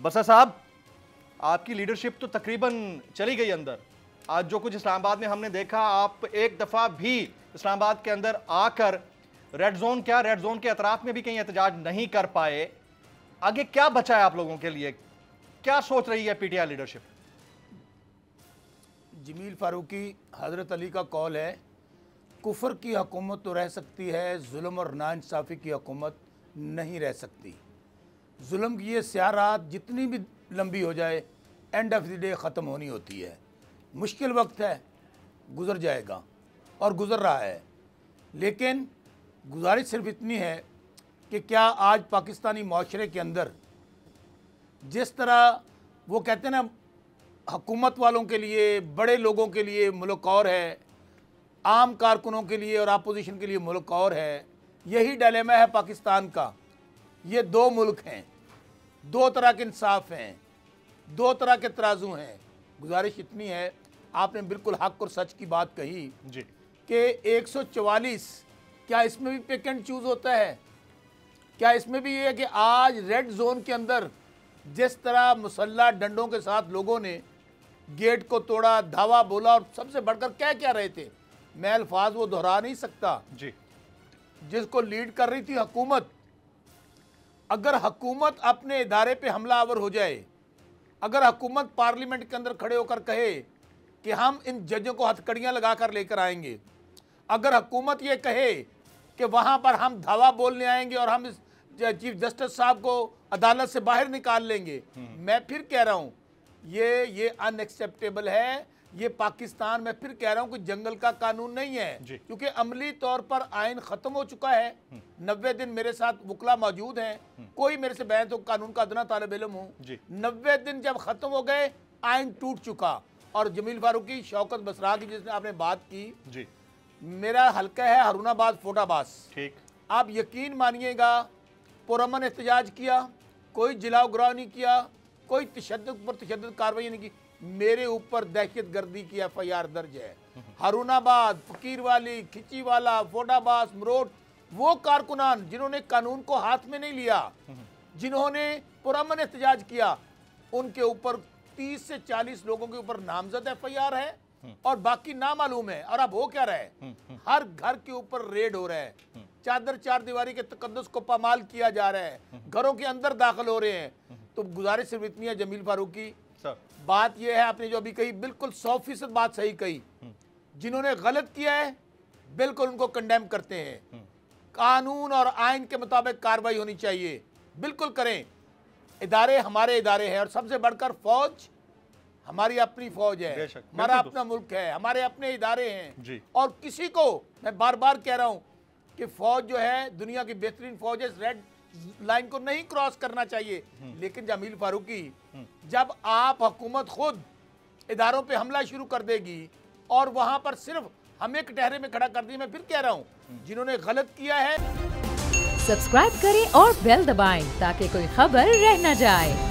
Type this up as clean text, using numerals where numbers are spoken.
बसा साहब, आपकी लीडरशिप तो तकरीबन चली गई अंदर। आज जो कुछ इस्लामाबाद में हमने देखा, आप एक दफ़ा भी इस्लामाबाद के अंदर आकर रेड जोन क्या, रेड जोन के अतराफ में भी कहीं एहतजाज नहीं कर पाए। आगे क्या बचा है आप लोगों के लिए? क्या सोच रही है पीटीआई लीडरशिप? जमील फारूकी, हज़रत अली का कौल है, कुफर की हुकूमत तो रह सकती है, जुल्म और नाइंसाफ़ी की हुकूमत नहीं रह सकती। जुल्म की ये स्यारात जितनी भी लंबी हो जाए, एंड ऑफ द डे ख़त्म होनी होती है। मुश्किल वक्त है, गुज़र जाएगा और गुज़र रहा है। लेकिन गुजारिश सिर्फ इतनी है कि क्या आज पाकिस्तानी माशरे के अंदर जिस तरह वो कहते हैं ना, हुकूमत वालों के लिए, बड़े लोगों के लिए मुल्क और है, आम कारकुनों के लिए और अपोजिशन के लिए मुल्क और है। यही डायलेमा है पाकिस्तान का। ये दो मुल्क हैं, दो तरह के इंसाफ हैं, दो तरह के तराजू हैं। गुजारिश इतनी है, आपने बिल्कुल हक और सच की बात कही जी कि 144, क्या इसमें भी पिक एंड चूज़ होता है? क्या इसमें भी ये है कि आज रेड जोन के अंदर जिस तरह मुसल्ला डंडों के साथ लोगों ने गेट को तोड़ा, धावा बोला और सबसे बढ़कर कह क्या रहे थे, मैं अल्फाज वो दोहरा नहीं सकता जी। जिसको लीड कर रही थी हुकूमत। अगर हुकूमत अपने इदारे पे हमलावर हो जाए, अगर हुकूमत पार्लियामेंट के अंदर खड़े होकर कहे कि हम इन जजों को हथकड़ियाँ लगा कर लेकर आएंगे, अगर हुकूमत ये कहे कि वहाँ पर हम धावा बोलने आएंगे और हम इस चीफ जस्टिस साहब को अदालत से बाहर निकाल लेंगे, मैं फिर कह रहा हूँ ये अनएक्सेप्टेबल है। ये पाकिस्तान में फिर कह रहा हूँ कि जंगल का कानून नहीं है, क्योंकि अमली तौर पर आइन ख़त्म हो चुका है। 90 दिन मेरे साथ वकला मौजूद हैं, कोई मेरे से बयान तो कानून का अदना तालिब इल्म हूँ। 90 दिन जब ख़त्म हो गए, आइन टूट चुका। और जमील फारूकी, शौकत बसरा की जिसने आपने बात की जी, मेरा हल्का है हारूनाबाद फोटाबाद। ठीक, आप यकीन मानिएगा, पुरअमन एहतजाज किया, कोई जिला उगराव नहीं किया, कोई तशद्दुद पर तशद्दुद कार्रवाई नहीं की। मेरे ऊपर दहशत गर्दी की FIR दर्ज है। हारूनाबाद, फकीर वाली, खिची वाला, फोटाबाद, मरोट, वो कारकुनान जिन्होंने कानून को हाथ में नहीं लिया, जिन्होंने पुरअमन एहतजाज किया, उनके ऊपर 30 से 40 लोगों के ऊपर नामजद FIR है और बाकी नामालूम है। और अब हो क्या रहा है, हर घर के ऊपर रेड हो रहा है, चादर चार दीवारी के तकद्दुस को पामाल किया जा रहा है, घरों के अंदर दाखिल हो रहे हैं। तो गुजारिश सिर्फ इतनी है जमील फारूकी, बात यह है, आपने जो अभी कही बिल्कुल 100% बात सही कही। जिन्होंने गलत किया है बिल्कुल उनको कंडेम करते हैं। कानून और आइन के मुताबिक कार्रवाई होनी चाहिए, बिल्कुल करें। इदारे हमारे इदारे हैं और सबसे बढ़कर फौज हमारी अपनी फौज है, हमारा अपना मुल्क है, हमारे अपने इदारे हैं। और किसी को मैं बार बार कह रहा हूं कि फौज जो है दुनिया की बेहतरीन फौज है, रेड लाइन को नहीं क्रॉस करना चाहिए। लेकिन जमील फारूकी, जब आप हुकूमत खुद इदारों पे हमला शुरू कर देगी और वहां पर सिर्फ हमें कटहरे में खड़ा कर दी, मैं फिर कह रहा हूं जिन्होंने गलत किया है। सब्सक्राइब करें और बेल दबाएं ताकि कोई खबर रह न जाए।